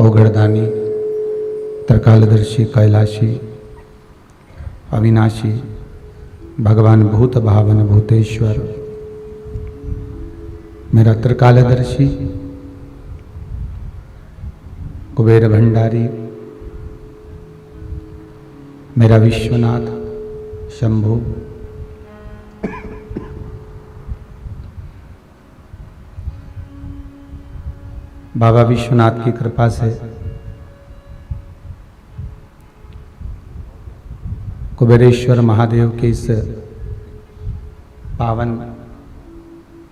ओगड़दानी, त्रिकालदर्शी, कैलाशी, अविनाशी, भगवान भूत भावन भूतेश्वर, मेरा त्रिकालदर्शी, कुबेर भंडारी, मेरा विश्वनाथ शंभु, बाबा विश्वनाथ की कृपा से कुबेरेश्वर महादेव के इस पावन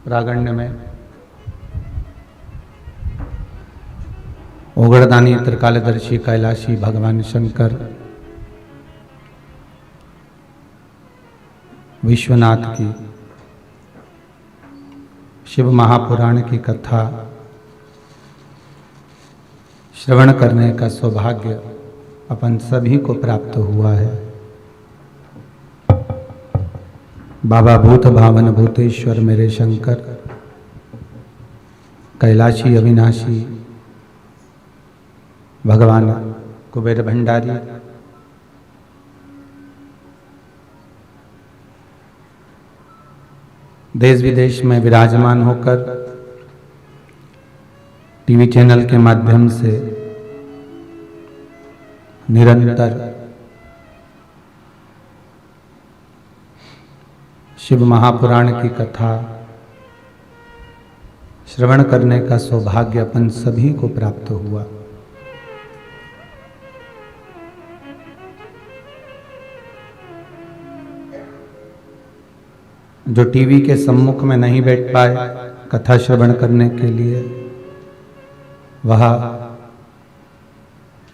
प्रांगण में ओगड़दानी, त्रिकालदर्शी, कैलाशी भगवान शंकर, विश्वनाथ की शिव महापुराण की कथा श्रवण करने का सौभाग्य अपन सभी को प्राप्त हुआ है। बाबा भूत भावन भूतेश्वर मेरे शंकर, कैलाशी अविनाशी भगवान कुबेर भंडारी, देश विदेश में विराजमान होकर टीवी चैनल के माध्यम से निरंतर शिव महापुराण की कथा श्रवण करने का सौभाग्य अपन सभी को प्राप्त हुआ। जो टीवी के सम्मुख में नहीं बैठ पाए कथा श्रवण करने के लिए, वह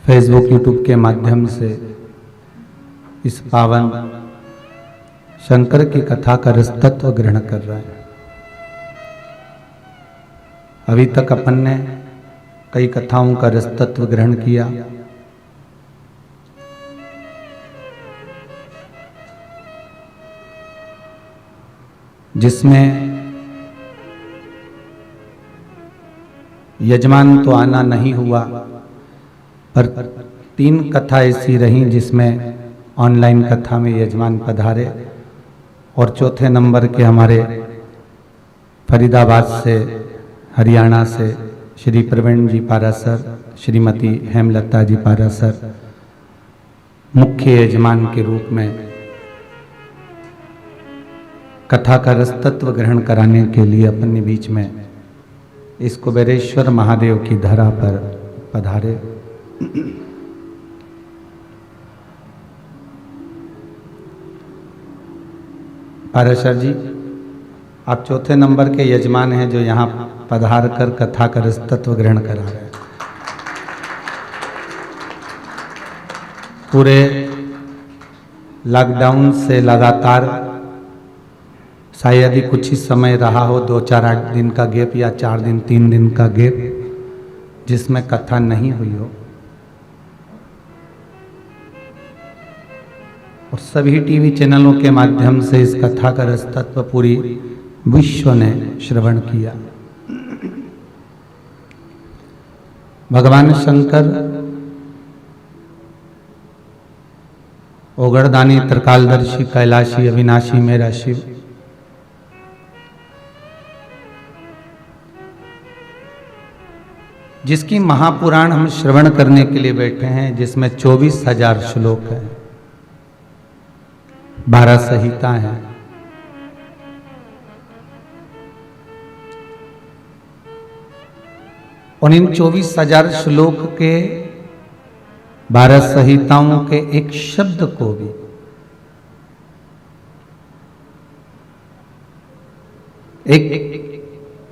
फेसबुक यूट्यूब के माध्यम से इस पावन शंकर की कथा का रसतत्व ग्रहण कर रहे हैं। अभी तक अपन ने कई कथाओं का रसतत्व ग्रहण किया। जिसमें यजमान तो आना नहीं हुआ, पर 3 कथा ऐसी रहीं जिसमें ऑनलाइन कथा में यजमान पधारे, और चौथे नंबर के हमारे फरीदाबाद से, हरियाणा से श्री प्रवीण जी पारासर, श्रीमती हेमलता जी पारासर मुख्य यजमान के रूप में कथा का रसतत्व ग्रहण कराने के लिए अपने बीच में इस कुबेरेश्वर महादेव की धरा पर पधारे। पाराशर जी, आप चौथे नंबर के यजमान हैं जो यहाँ पधार कर कथा का रसतत्व ग्रहण करा रहे हैं। पूरे लॉकडाउन से लगातार शायद ही कुछ ही समय रहा हो, 2-4 दिन का गैप या 4 दिन 3 दिन का गैप, जिसमें कथा नहीं हुई हो, और सभी टीवी चैनलों के माध्यम से इस कथा का रसतत्व पूरी विश्व ने श्रवण किया। भगवान शंकर ओगड़दानी, त्रिकालदर्शी, कैलाशी, अविनाशी मेरा शिव, जिसकी महापुराण हम श्रवण करने के लिए बैठे हैं, जिसमें 24,000 श्लोक हैं, 12 संहिता हैं। और इन 24,000 श्लोक के 12 संहिताओं के एक शब्द को भी एक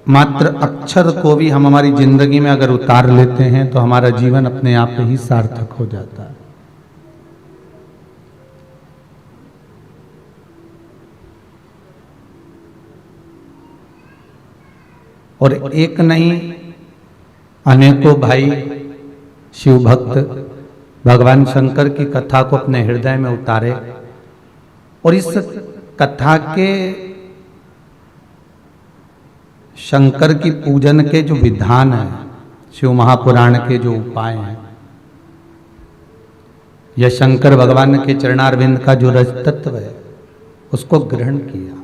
मात्र अक्षर को भी हम हमारी जिंदगी में अगर उतार लेते हैं तो हमारा जीवन अपने आप ही सार्थक हो जाता है। और एक नहीं, अनेकों भाई शिव भक्त भगवान शंकर की कथा को अपने हृदय में उतारे, और इस कथा के शंकर की पूजन के जो विधान है, शिव महापुराण के जो उपाय हैं या शंकर भगवान के चरणारविंद का जो रज तत्व है उसको ग्रहण किया।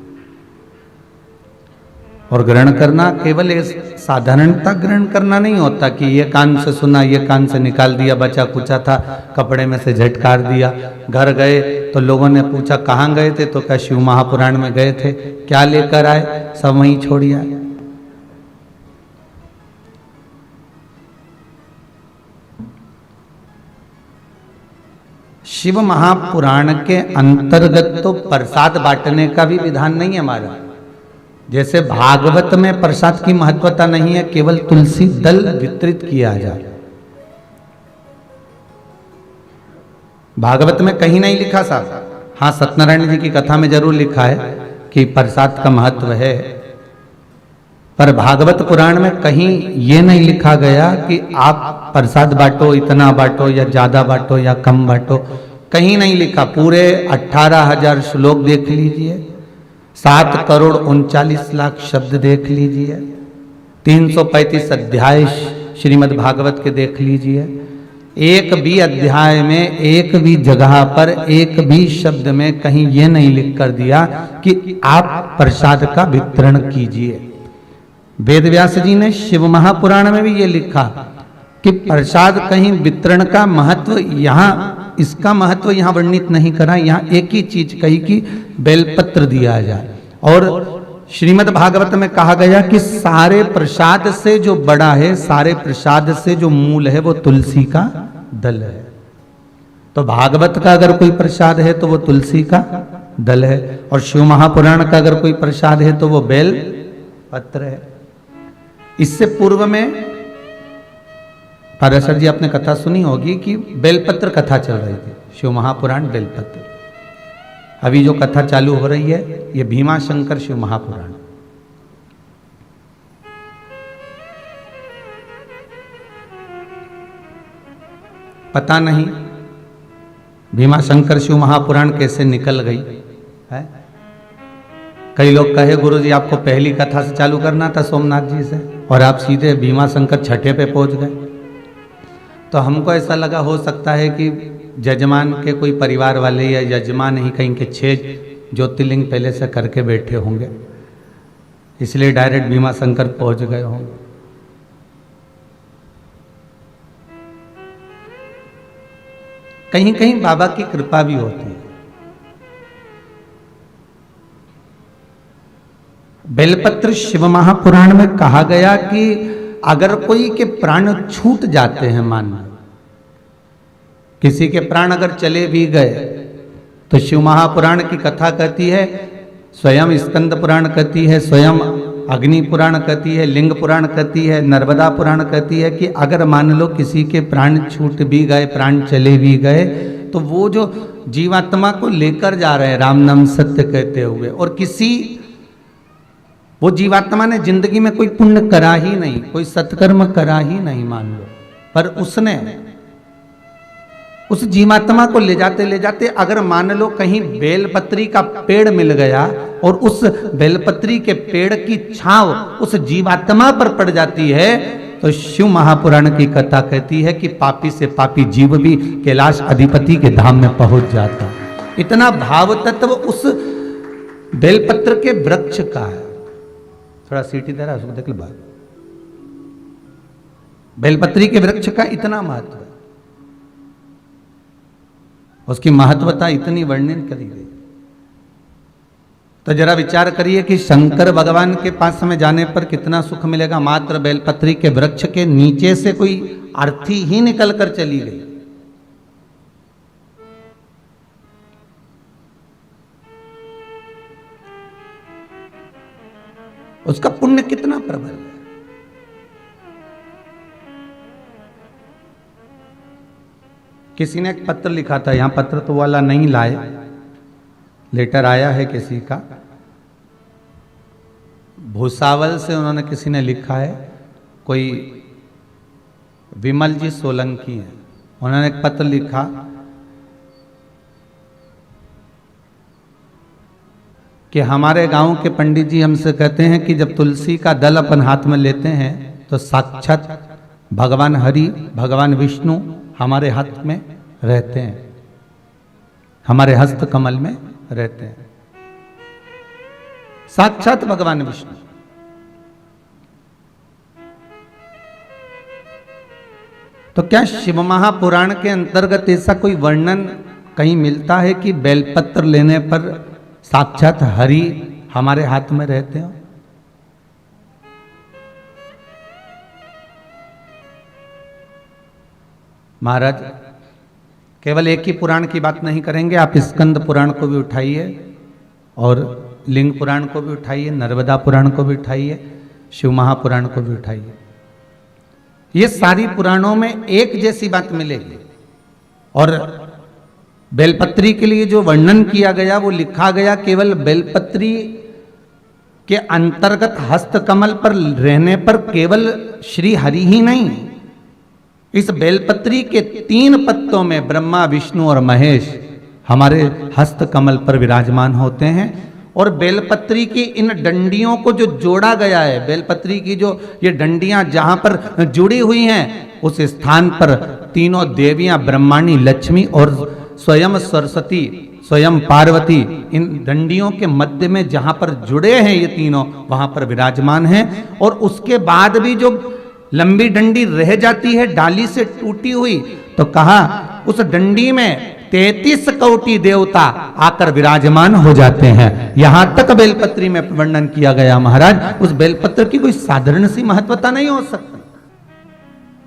और ग्रहण करना केवल साधारणता ग्रहण करना नहीं होता कि ये कान से सुना, ये कान से निकाल दिया, बचा कुचा था कपड़े में से झटकार दिया। घर गए तो लोगों ने पूछा कहाँ गए थे, तो क्या शिव महापुराण में गए थे, क्या लेकर आए, सब वहीं छोड़ आए। शिव महापुराण के अंतर्गत तो प्रसाद बांटने का भी विधान नहीं है हमारा। जैसे भागवत में प्रसाद की महत्वता नहीं है, केवल तुलसी दल वितरित किया जाए। भागवत में कहीं नहीं लिखा साहब, हाँ सत्यनारायण जी की कथा में जरूर लिखा है कि प्रसाद का महत्व है, पर भागवत पुराण में कहीं ये नहीं लिखा गया कि आप प्रसाद बांटो, इतना बांटो या ज्यादा बांटो या कम बांटो, कहीं नहीं लिखा। पूरे 18,000 श्लोक देख लीजिए, 7,39,00,000 शब्द देख लीजिए, 335 अध्याय श्रीमद् भागवत के देख लीजिए। एक भी अध्याय में, एक भी जगह पर, एक भी शब्द में कहीं ये नहीं लिख कर दिया कि आप प्रसाद का वितरण कीजिए। वेद व्यास जी ने शिव महापुराण में भी ये लिखा कि प्रसाद कहीं वितरण का महत्व, यहाँ इसका महत्व यहाँ वर्णित नहीं करा, यहाँ एक ही चीज कही कि बेलपत्र दिया जाए। और श्रीमद् भागवत में कहा गया कि सारे प्रसाद से जो बड़ा है, सारे प्रसाद से जो मूल है वो तुलसी का दल है। तो भागवत का अगर कोई प्रसाद है तो वो तुलसी का दल है, और शिव महापुराण का अगर कोई प्रसाद है तो वो बेल पत्र है। इससे पूर्व में पाराशर जी आपने कथा सुनी होगी कि बेलपत्र कथा चल रही थी, शिव महापुराण बेलपत्र। अभी जो कथा चालू हो रही है ये भीमाशंकर शिव महापुराण। पता नहीं भीमाशंकर शिव महापुराण कैसे निकल गई है। कई लोग कहे गुरुजी आपको पहली कथा से चालू करना था सोमनाथ जी से, और आप सीधे भीमाशंकर छठे पे पहुंच गए। तो हमको ऐसा लगा हो सकता है कि जजमान के कोई परिवार वाले या यजमान ही कहीं के 6 ज्योतिर्लिंग पहले से करके बैठे होंगे, इसलिए डायरेक्ट भीमाशंकर पहुंच गए होंगे। कहीं कहीं बाबा की कृपा भी होती है। बेलपत्र शिव महापुराण में कहा गया कि अगर कोई के प्राण छूट जाते हैं, मान लो किसी के प्राण अगर चले भी गए, तो शिव महापुराण की कथा कहती है, स्वयं स्कंद पुराण कहती है, स्वयं अग्नि पुराण कहती है, लिंग पुराण कहती है, नर्मदा पुराण कहती है कि अगर मान लो किसी के प्राण छूट भी गए, प्राण चले भी गए, तो वो जो जीवात्मा को लेकर जा रहे हैं राम नाम सत्य कहते हुए, और किसी वो जीवात्मा ने जिंदगी में कोई पुण्य करा ही नहीं, कोई सत्कर्म करा ही नहीं मान लो, पर उसने उस जीवात्मा को ले जाते अगर मान लो कहीं बेलपत्री का पेड़ मिल गया और उस बेलपत्री के पेड़ की छांव उस जीवात्मा पर पड़ जाती है, तो शिव महापुराण की कथा कहती है कि पापी से पापी जीव भी कैलाश अधिपति के धाम में पहुंच जाता। इतना भाव तत्व उस बेलपत्र के वृक्ष का है। थोड़ा सीटी दे रहा है, उसको देख लो बात। बेलपत्री के वृक्ष का इतना महत्व है, उसकी महत्वता इतनी वर्णन करी गई। तो जरा विचार करिए कि शंकर भगवान के पास हमें जाने पर कितना सुख मिलेगा। मात्र बेलपत्री के वृक्ष के नीचे से कोई अर्थी ही निकल कर चली गई। उसका पुण्य कितना प्रबल है। किसी ने एक पत्र लिखा था, यहां पत्र तो वाला नहीं लाए, लेटर आया है किसी का, भूसावल से उन्होंने किसी ने लिखा है, कोई विमल जी सोलंकी हैं, उन्होंने एक पत्र लिखा कि हमारे गांव के पंडित जी हमसे कहते हैं कि जब तुलसी का दल अपन हाथ में लेते हैं तो साक्षात भगवान हरि, भगवान विष्णु हमारे हाथ में रहते हैं, हमारे हस्त कमल में रहते हैं, साक्षात भगवान विष्णु। तो क्या शिव महापुराण के अंतर्गत ऐसा कोई वर्णन कहीं मिलता है कि बेलपत्र लेने पर साक्षात हरि हमारे हाथ में रहते हो? महाराज केवल एक ही पुराण की बात नहीं करेंगे, आप स्कंद पुराण को भी उठाइए और लिंग पुराण को भी उठाइए, नर्मदा पुराण को भी उठाइए, शिव महापुराण को भी उठाइए। ये सारी पुराणों में एक जैसी बात मिलेगी। और बेलपत्री के लिए जो वर्णन किया गया वो लिखा गया केवल बेलपत्री के अंतर्गत हस्तकमल पर रहने पर केवल श्री हरि ही नहीं, इस बेलपत्री के 3 पत्तों में ब्रह्मा, विष्णु और महेश हमारे हस्तकमल पर विराजमान होते हैं। और बेलपत्री की इन डंडियों को जो जोड़ा गया है, बेलपत्री की जो ये डंडियां जहां पर जुड़ी हुई हैं, उस स्थान पर तीनों देवियां ब्रह्माणी, लक्ष्मी और स्वयं सरस्वती, स्वयं पार्वती इन डंडियों के मध्य में जहां पर जुड़े हैं ये तीनों, वहां पर विराजमान हैं। और उसके बाद भी जो लंबी डंडी रह जाती है डाली से टूटी हुई, तो कहा उस डंडी में 33 कोटि देवता आकर विराजमान हो जाते हैं। यहां तक बेलपत्री में वर्णन किया गया। महाराज उस बेलपत्र की कोई साधारण सी महत्वता नहीं हो सकती।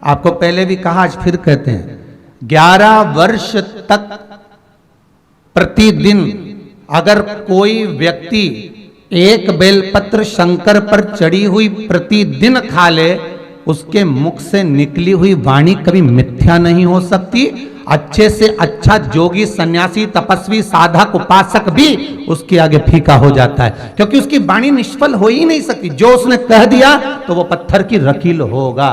आपको पहले भी कहा, आज फिर कहते हैं, 11 वर्ष तक प्रतिदिन अगर कोई व्यक्ति एक बेलपत्र शंकर पर चढ़ी हुई प्रतिदिन खा ले, उसके मुख से निकली हुई वाणी कभी मिथ्या नहीं हो सकती। अच्छे से अच्छा जोगी, सन्यासी, तपस्वी, साधक, उपासक भी उसके आगे फीका हो जाता है, क्योंकि उसकी वाणी निष्फल हो ही नहीं सकती। जो उसने कह दिया तो वो पत्थर की रकील होगा।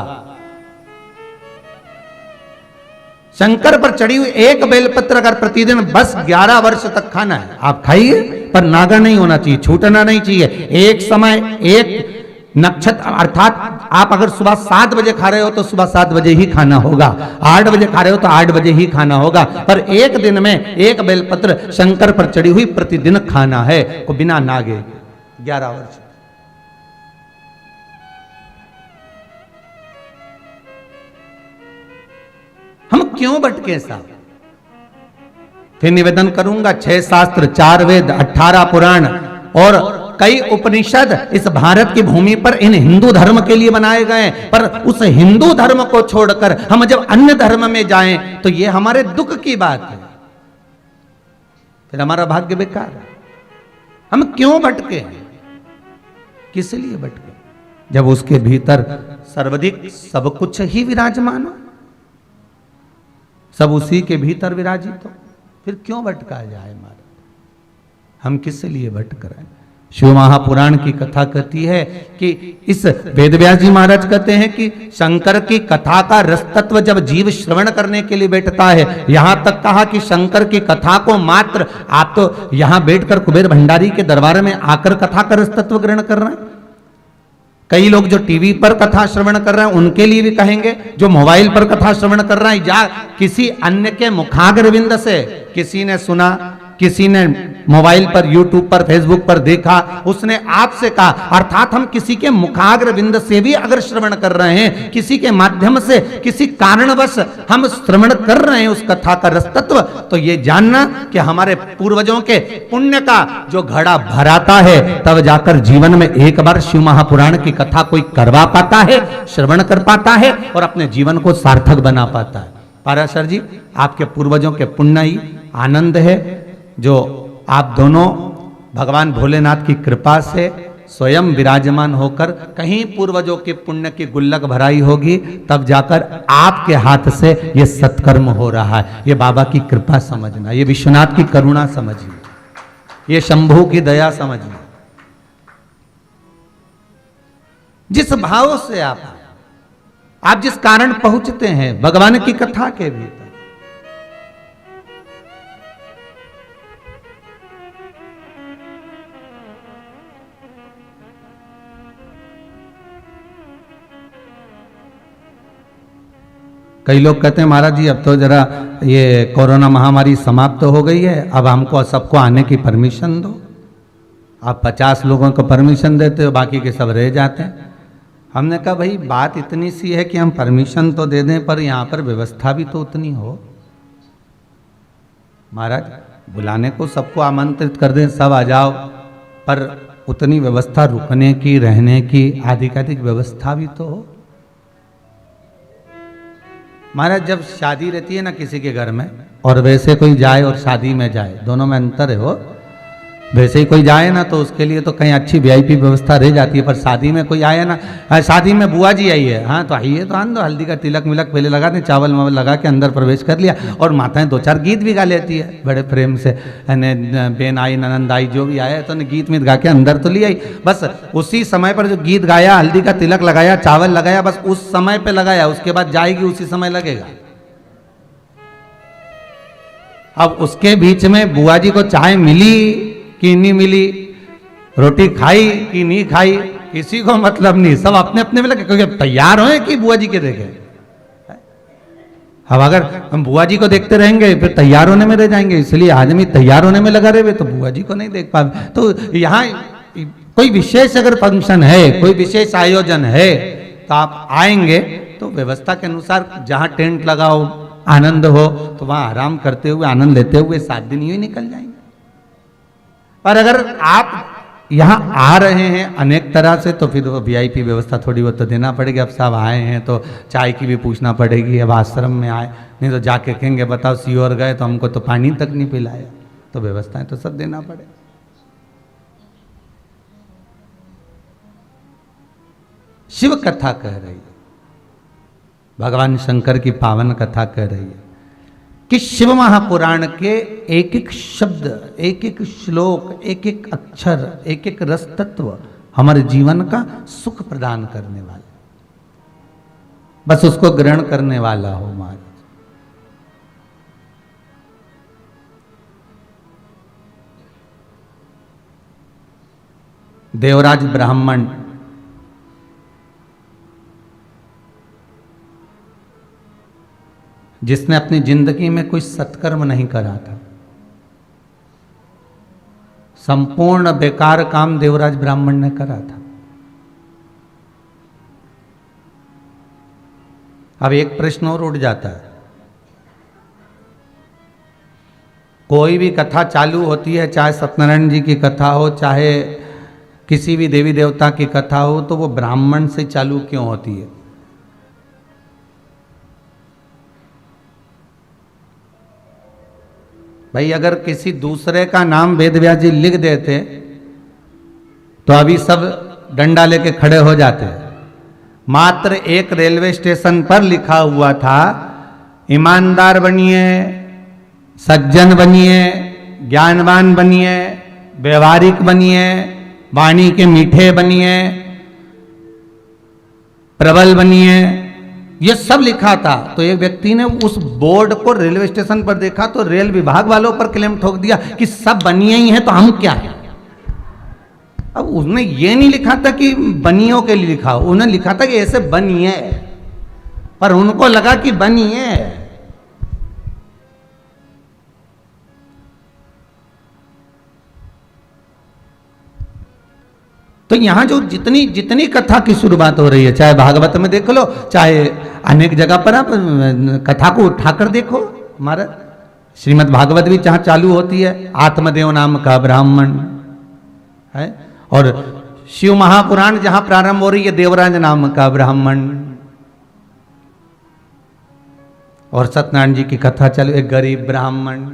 शंकर पर चढ़ी हुई एक बेलपत्र अगर प्रतिदिन बस 11 वर्ष तक खाना है, आप खाइए, पर नागा नहीं होना चाहिए, छूटना नहीं चाहिए। एक समय, एक नक्षत्र, अर्थात आप अगर सुबह 7 बजे खा रहे हो तो सुबह 7 बजे ही खाना होगा, 8 बजे खा रहे हो तो 8 बजे ही खाना होगा, पर एक दिन में एक बेलपत्र शंकर पर चढ़ी हुई प्रतिदिन खाना है, को बिना नागे 11 वर्ष। हम क्यों भटके साहब? फिर निवेदन करूंगा, 6 शास्त्र, 4 वेद, 18 पुराण और कई उपनिषद इस भारत की भूमि पर इन हिंदू धर्म के लिए बनाए गए, पर उस हिंदू धर्म को छोड़कर हम जब अन्य धर्म में जाएं तो ये हमारे दुख की बात है, फिर हमारा भाग्य बेकार है। हम क्यों भटके? किस लिए भटके? जब उसके भीतर सर्वाधिक सब कुछ ही विराजमान हो, सब उसी के भीतर विराजित हो, फिर क्यों भटका जाए? हमारा हम किस लिए भटक रहे हैं? शिव महापुराण की कथा कहती है कि इस वेदव्यास जी महाराज कहते हैं कि शंकर की कथा का रस तत्व जब जीव श्रवण करने के लिए बैठता है, यहां तक कहा कि शंकर की कथा को मात्र आप तो यहां बैठकर कुबेर भंडारी के दरबार में आकर कथा का रस तत्व ग्रहण कर रहे हैं। कई लोग जो टीवी पर कथा श्रवण कर रहे हैं उनके लिए भी कहेंगे, जो मोबाइल पर कथा श्रवण कर रहे हैं या किसी अन्य के मुखाग्रविंद से किसी ने सुना, किसी ने मोबाइल पर, यूट्यूब पर, फेसबुक पर देखा, उसने आपसे कहा, अर्थात हम किसी के मुखाग्र बिंद से भी अगर श्रवण कर रहे हैं, किसी के माध्यम से, किसी कारणवश हम श्रवण कर रहे हैं उस कथा का रस तत्व, तो ये जानना कि हमारे पूर्वजों के पुण्य का जो घड़ा भराता है, तब जाकर जीवन में एक बार शिव महापुराण की कथा कोई करवा पाता है, श्रवण कर पाता है और अपने जीवन को सार्थक बना पाता है। पाराशर जी, आपके पूर्वजों के पुण्य ही आनंद है, जो आप दोनों भगवान भोलेनाथ की कृपा से स्वयं विराजमान होकर कहीं पूर्वजों के पुण्य की गुल्लक भराई होगी, तब जाकर आपके हाथ से ये सत्कर्म हो रहा है। ये बाबा की कृपा समझना, ये विश्वनाथ की करुणा समझिए, ये शंभू की दया समझिए। जिस भाव से आप जिस कारण पहुंचते हैं भगवान की कथा के भीतर, कई लोग कहते हैं महाराज जी अब तो जरा ये कोरोना महामारी समाप्त हो गई है, अब हमको सबको आने की परमिशन दो। आप 50 लोगों को परमिशन देते हो, बाकी के सब रह जाते हैं। हमने कहा भाई बात इतनी सी है कि हम परमिशन तो दे दें, पर यहाँ पर व्यवस्था भी तो उतनी हो। महाराज बुलाने को सबको आमंत्रित कर दें, सब आ जाओ, पर उतनी व्यवस्था रुकने की, रहने की, आधिकाधिक व्यवस्था भी तो हो। महाराज जब शादी रहती है ना किसी के घर में, और वैसे कोई जाए और शादी में जाए, दोनों में अंतर है। हो वैसे ही कोई जाए ना तो उसके लिए तो कहीं अच्छी वीआईपी व्यवस्था रह जाती है, पर शादी में कोई आए ना, शादी में बुआ जी आई है, हाँ तो आइए तो आन दो, हल्दी का तिलक मिलक पहले लगा दें, चावल मावल लगा के अंदर प्रवेश कर लिया, और माताएं 2-4 गीत भी गा लेती है बड़े प्रेम से, बेन आई ननंद आई जो भी आया तो गीत मीत गा के अंदर तो ले आई। बस उसी समय पर जो गीत गाया, हल्दी का तिलक लगाया, चावल लगाया, बस उस समय पर लगाया, उसके बाद जाएगी उसी समय लगेगा। अब उसके बीच में बुआ जी को चाय मिली कि नहीं मिली, रोटी खाई कि नहीं खाई, किसी को मतलब नहीं, सब अपने अपने में लगे, क्योंकि तैयार होए कि बुआ जी के देखे। अब अगर हम बुआ जी को देखते रहेंगे फिर तैयार होने में रह जाएंगे, इसलिए आदमी तैयार होने में लगा रहे तो बुआ जी को नहीं देख पाए। तो यहाँ कोई विशेष अगर फंक्शन है, कोई विशेष आयोजन है, तो आप आएंगे तो व्यवस्था के अनुसार जहाँ टेंट लगाओ, आनंद हो, तो वहाँ आराम करते हुए, आनंद लेते हुए 7 दिन यूं ही निकल जाएंगे। पर अगर आप यहाँ आ रहे हैं अनेक तरह से, तो फिर वो वीआईपी व्यवस्था थोड़ी बहुत तो देना पड़ेगी। अब साहब आए हैं तो चाय की भी पूछना पड़ेगी। अब आश्रम में आए, नहीं तो जाके कहेंगे बताओ सीहोर गए तो हमको तो पानी तक नहीं पिलाया, तो व्यवस्थाएं तो सब देना पड़ेगा। शिव कथा कह रही है, भगवान शंकर की पावन कथा कह रही है कि शिव महापुराण के एक एक शब्द, एक एक श्लोक, एक एक अक्षर, एक एक रस तत्व हमारे जीवन का सुख प्रदान करने वाला, बस उसको ग्रहण करने वाला हो महाराज। देवराज ब्राह्मण जिसने अपनी जिंदगी में कोई सत्कर्म नहीं करा था, संपूर्ण बेकार काम देवराज ब्राह्मण ने करा था। अब एक प्रश्न और उठ जाता है, कोई भी कथा चालू होती है, चाहे सत्यनारायण जी की कथा हो, चाहे किसी भी देवी देवता की कथा हो, तो वो ब्राह्मण से चालू क्यों होती है? भाई अगर किसी दूसरे का नाम वेदव्यास जी लिख देते तो अभी सब डंडा लेके खड़े हो जाते। मात्र एक रेलवे स्टेशन पर लिखा हुआ था, ईमानदार बनिए, सज्जन बनिए, ज्ञानवान बनिए, व्यवहारिक बनिए, वाणी के मीठे बनिए, प्रबल बनिए, ये सब लिखा था। तो एक व्यक्ति ने उस बोर्ड को रेलवे स्टेशन पर देखा तो रेल विभाग वालों पर क्लेम ठोक दिया कि सब बनिए ही हैं, तो हम क्या है। अब उसने ये नहीं लिखा था कि बनियों के लिए लिखा, उन्होंने लिखा था कि ऐसे बनिए, पर उनको लगा कि बनिए। तो यहां जो जितनी जितनी कथा की शुरुआत हो रही है, चाहे भागवत में देख लो, चाहे अनेक जगह पर आप कथा को उठाकर देखो। हमारा श्रीमद् भागवत भी जहां चालू होती है, आत्मदेव नाम का ब्राह्मण है, और शिव महापुराण जहां प्रारंभ हो रही है, देवराज नाम का ब्राह्मण, और सत्यनारायण जी की कथा चालू, एक गरीब ब्राह्मण।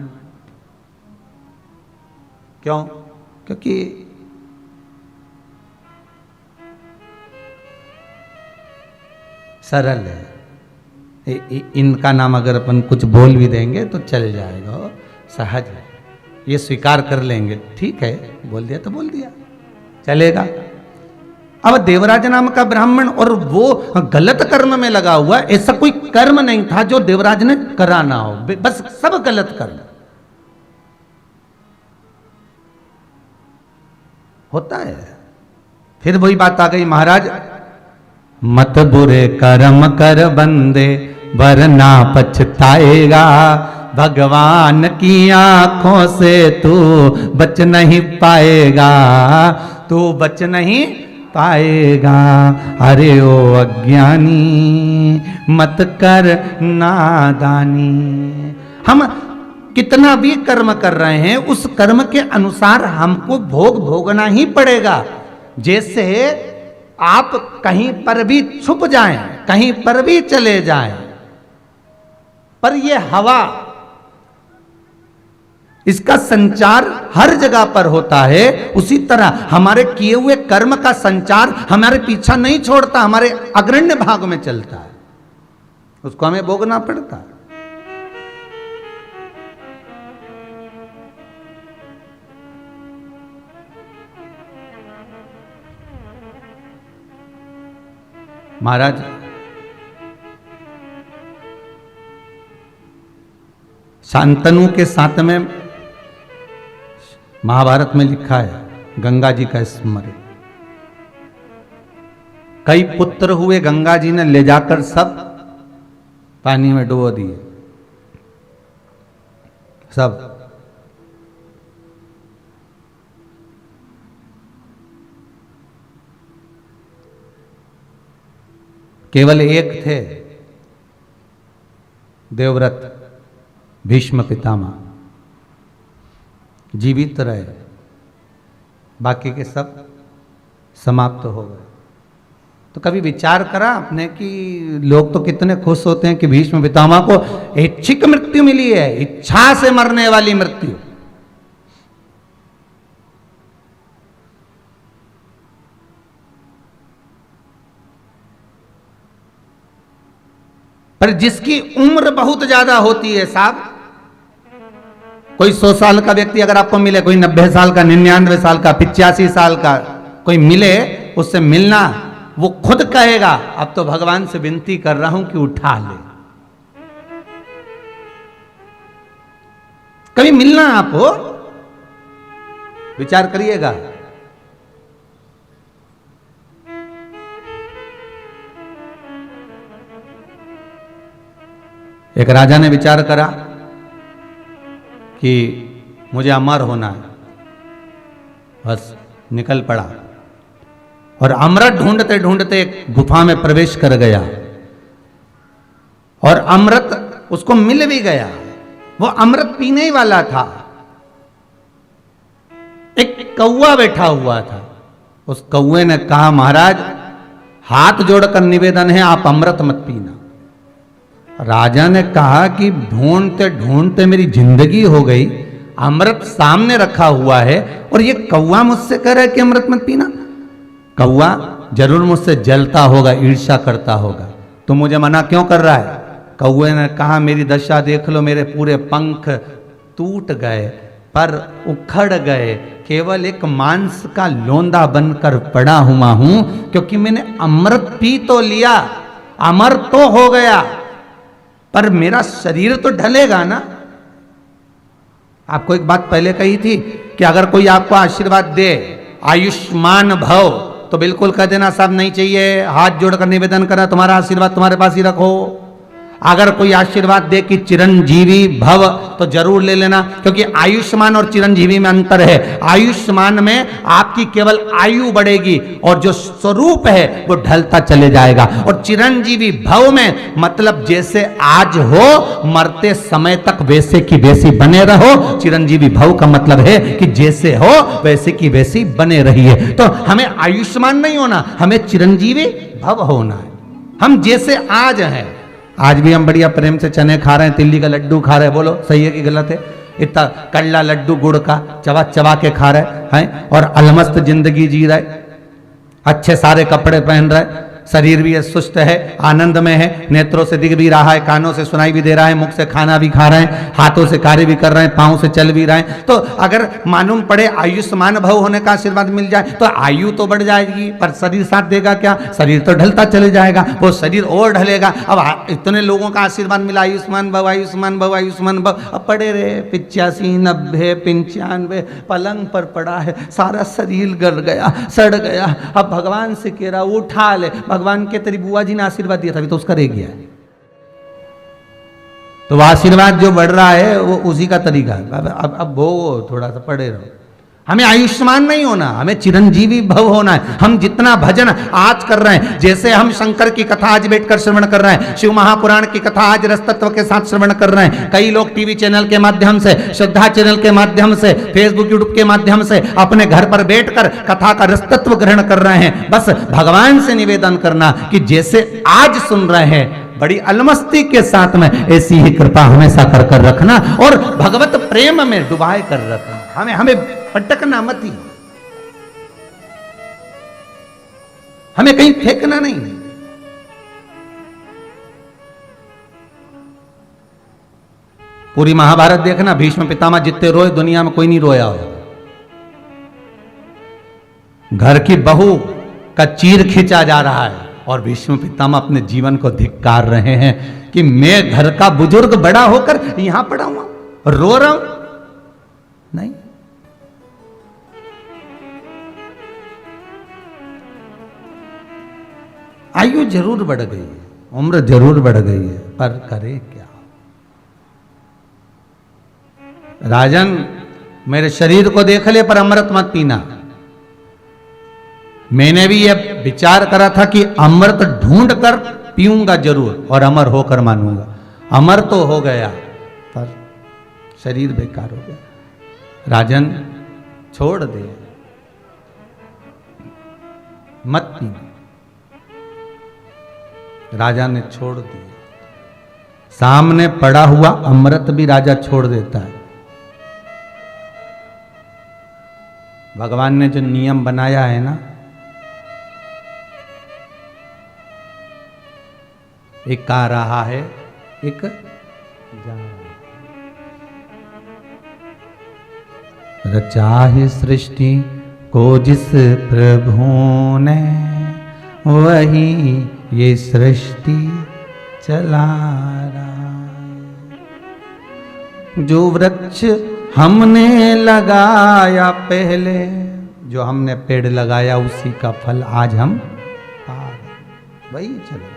क्यों? क्योंकि सरल है। इनका नाम अगर अपन कुछ बोल भी देंगे तो चल जाएगा, सहज है, ये स्वीकार कर लेंगे, ठीक है बोल दिया तो बोल दिया, चलेगा। अब देवराज नाम का ब्राह्मण, और वो गलत कर्म में लगा हुआ, ऐसा कोई कर्म नहीं था जो देवराज ने करा ना हो, बस सब गलत कर्म होता है। फिर वही बात आ गई, महाराज मत बुरे कर्म कर बंदे, वरना पछताएगा। भगवान की आंखों से तू बच नहीं पाएगा, तू बच नहीं पाएगा। अरे ओ अज्ञानी मत कर नादानी। हम कितना भी कर्म कर रहे हैं, उस कर्म के अनुसार हमको भोग भोगना ही पड़ेगा। जैसे आप कहीं पर भी छुप जाएं, कहीं पर भी चले जाएं, पर यह हवा, इसका संचार हर जगह पर होता है। उसी तरह हमारे किए हुए कर्म का संचार हमारे पीछा नहीं छोड़ता, हमारे अग्रण्य भाग में चलता है, उसको हमें भोगना पड़ता है। महाराज शांतनु के साथ में महाभारत में लिखा है गंगा जी का स्मरण। कई पुत्र हुए, गंगा जी ने ले जाकर सब पानी में डुबो दिए, सब। केवल एक थे देवव्रत भीष्म पितामह, जीवित रहे, बाकी के सब समाप्त हो गए। तो कभी विचार करा आपने कि लोग तो कितने खुश होते हैं कि भीष्म पितामह को ऐच्छिक मृत्यु मिली है, इच्छा से मरने वाली मृत्यु। पर जिसकी उम्र बहुत ज्यादा होती है साहब, कोई 100 साल का व्यक्ति अगर आपको मिले, कोई 90 साल का, 99 साल का, 85 साल का कोई मिले, उससे मिलना, वो खुद कहेगा अब तो भगवान से विनती कर रहा हूं कि उठा ले। कभी मिलना आपको, विचार करिएगा। एक राजा ने विचार करा कि मुझे अमर होना है, बस निकल पड़ा और अमृत ढूंढते ढूंढते एक गुफा में प्रवेश कर गया और अमृत उसको मिल भी गया। वो अमृत पीने ही वाला था। एक कौवा बैठा हुआ था। उस कौवे ने कहा, महाराज हाथ जोड़कर निवेदन है, आप अमृत मत पीना। राजा ने कहा कि ढूंढते ढूंढते मेरी जिंदगी हो गई, अमृत सामने रखा हुआ है और ये कौवा मुझसे कह रहा है कि अमृत मत पीना। कौवा जरूर मुझसे जलता होगा, ईर्ष्या करता होगा, तो मुझे मना क्यों कर रहा है? कौवे ने कहा, मेरी दशा देख लो, मेरे पूरे पंख टूट गए, पर उखड़ गए, केवल एक मांस का लोंदा बनकर पड़ा हुआ हूं, क्योंकि मैंने अमृत पी तो लिया, अमर तो हो गया, पर मेरा शरीर तो ढलेगा ना। आपको एक बात पहले कही थी कि अगर कोई आपको आशीर्वाद दे आयुष्मान भव, तो बिल्कुल कह देना साहब नहीं चाहिए, हाथ जोड़कर निवेदन करना, तुम्हारा आशीर्वाद तुम्हारे पास ही रखो। अगर कोई आशीर्वाद दे कि चिरंजीवी भव, तो जरूर ले लेना, क्योंकि आयुष्मान और चिरंजीवी में अंतर है। आयुष्मान में आपकी केवल आयु बढ़ेगी और जो स्वरूप है वो ढलता चले जाएगा, और चिरंजीवी भव में मतलब जैसे आज हो, मरते समय तक वैसे की वैसी बने रहो। चिरंजीवी भव का मतलब है कि जैसे हो वैसे की वैसी बने रहिए। तो हमें आयुष्मान नहीं होना, हमें चिरंजीवी भव होना है। हम जैसे आज हैं, आज भी हम बढ़िया प्रेम से चने खा रहे हैं, तिल्ली का लड्डू खा रहे हैं, बोलो सही है कि गलत है? इतना कड़ला लड्डू गुड़ का चबा चबा के खा रहे हैं और अलमस्त जिंदगी जी रहे, अच्छे सारे कपड़े पहन रहे, शरीर भी सुस्त है, आनंद में है, नेत्रों से दिख भी रहा है, कानों से सुनाई भी दे रहा है, मुख से खाना भी खा रहे हैं, हाथों से कार्य भी कर रहे हैं, पांव से चल भी रहे हैं। तो अगर मालूम पड़े आयुष्मान भव होने का आशीर्वाद मिल जाए तो आयु तो बढ़ जाएगी, पर शरीर साथ देगा क्या? शरीर तो ढलता चले जाएगा, वो शरीर और ढलेगा। अब इतने लोगों का आशीर्वाद मिला, आयुष्मान भव आयुष्मान भव आयुष्मान भव, अब पड़े रहे 85 90 95, पलंग पर पड़ा है, सारा शरीर गल गया, सड़ गया। अब भगवान से कह रहा उठा ले, भगवान के तेरी बुआ जी ने आशीर्वाद दिया था, अभी तो उसका रह गया है। तो आशीर्वाद जो बढ़ रहा है वो उसी का तरीका है। अब भोगो, थोड़ा सा पड़े रहो। हमें आयुष्मान नहीं होना, हमें चिरंजीवी भव होना है। हम जितना भजन आज कर रहे हैं, जैसे हम शंकर की कथा आज बैठकर श्रवण कर रहे हैं, शिव महापुराण की कथा आज रस तत्व के साथ श्रवण कर रहे हैं, कई लोग टीवी चैनल के माध्यम से, श्रद्धा चैनल के माध्यम से, फेसबुक यूट्यूब के माध्यम से अपने घर पर बैठकर कथा का रस तत्व ग्रहण कर रहे हैं। बस भगवान से निवेदन करना कि जैसे आज सुन रहे हैं, बड़ी अलमस्ती के साथ में ऐसी ही कृपा हमेशा कर कर रखना और भगवत प्रेम में डुबाए कर रखना। हमें पटकना मत ही, हमें कहीं फेंकना नहीं। पूरी महाभारत देखना, भीष्म पितामह जितने रोए दुनिया में कोई नहीं रोया हो। घर की बहू का चीर खींचा जा रहा है और भीष्म पितामह अपने जीवन को धिक्कार रहे हैं कि मैं घर का बुजुर्ग बड़ा होकर यहां पड़ा हुआ रो रहा हूं। नहीं, आयु जरूर बढ़ गई है, उम्र जरूर बढ़ गई है, पर करे क्या। राजन, मेरे शरीर को देख ले पर अमृत मत पीना। मैंने भी यह विचार करा था कि अमृत ढूंढ कर पीऊंगा जरूर और अमर होकर मानूंगा। अमर तो हो गया पर शरीर बेकार हो गया। राजन, छोड़ दे, मत पीना। राजा ने छोड़ दिया। सामने पड़ा हुआ अमृत भी राजा छोड़ देता है। भगवान ने जो नियम बनाया है ना, एक आ रहा है, एक जा रहा है। रचा है सृष्टि को जिस प्रभु ने, वही ये सृष्टि चला रहा है। जो वृक्ष हमने लगाया पहले, जो हमने पेड़ लगाया उसी का फल आज हम पा रहे, वही चल रहा।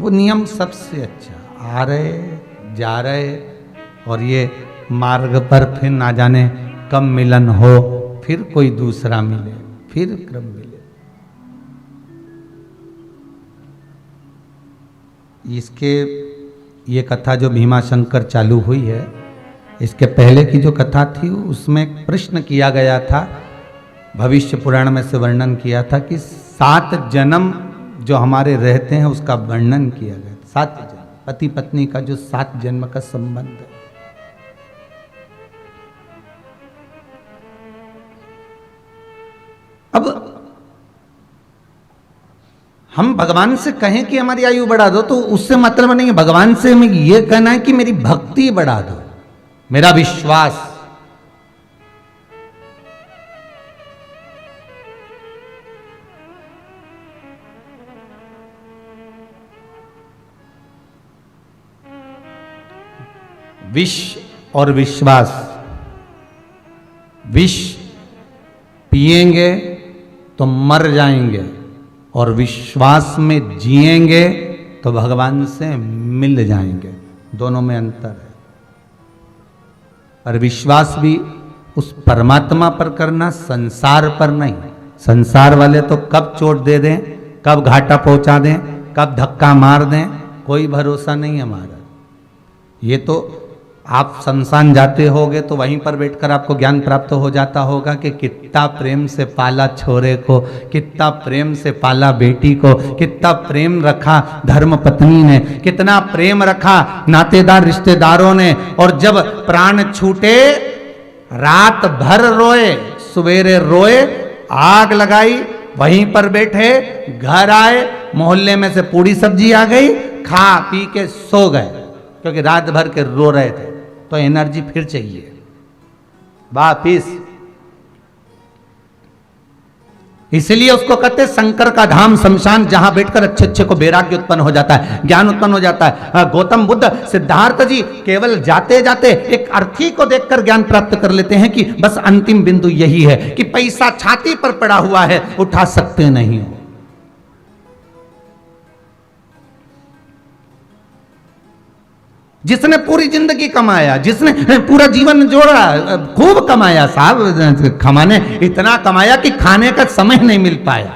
वो नियम सबसे अच्छा। आ रहे जा रहे और ये मार्ग पर फिर ना जाने कब मिलन हो, फिर कोई दूसरा मिले, फिर क्रम मिले। इसके ये कथा जो भीमाशंकर चालू हुई है, इसके पहले की जो कथा थी उसमें एक प्रश्न किया गया था, भविष्य पुराण में से वर्णन किया था कि 7 जन्म जो हमारे रहते हैं उसका वर्णन किया गया। 7 जन्म, पति पत्नी का जो 7 जन्म का संबंध है। अब हम भगवान से कहें कि हमारी आयु बढ़ा दो तो उससे मतलब नहीं है। भगवान से हमें यह कहना है कि मेरी भक्ति बढ़ा दो, मेरा विश्वास। विष और विश्वास, विष पिएंगे तो मर जाएंगे और विश्वास में जिएंगे तो भगवान से मिल जाएंगे। दोनों में अंतर है। और विश्वास भी उस परमात्मा पर करना, संसार पर नहीं। संसार वाले तो कब चोट दे दें, कब घाटा पहुंचा दें, कब धक्का मार दें, कोई भरोसा नहीं हमारा। ये तो आप शमशान जाते होगे तो वहीं पर बैठकर आपको ज्ञान प्राप्त हो जाता होगा कि कितना प्रेम से पाला छोरे को, कितना प्रेम से पाला बेटी को, कितना प्रेम रखा धर्म पत्नी ने, कितना प्रेम रखा नातेदार रिश्तेदारों ने। और जब प्राण छूटे रात भर रोए, सवेरे रोए, आग लगाई, वहीं पर बैठे, घर आए, मोहल्ले में से पूड़ी सब्जी आ गई, खा पी के सो गए, क्योंकि रात भर के रो रहे थे। तो एनर्जी फिर चाहिए वापिस। इसलिए उसको कहते शंकर का धाम शमशान, जहां बैठकर अच्छे अच्छे को वैराग्य उत्पन्न हो जाता है, ज्ञान उत्पन्न हो जाता है। गौतम बुद्ध, सिद्धार्थ जी केवल जाते जाते एक अर्थी को देखकर ज्ञान प्राप्त कर लेते हैं कि बस अंतिम बिंदु यही है कि पैसा छाती पर पड़ा हुआ है, उठा सकते नहीं हो। जिसने पूरी जिंदगी कमाया, जिसने पूरा जीवन जोड़ा, खूब कमाया साहब, कमाने इतना कमाया कि खाने का समय नहीं मिल पाया,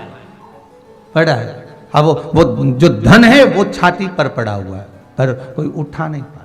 पड़ा है। अब वो जो धन है वो छाती पर पड़ा हुआ है, पर कोई उठा नहीं पाया।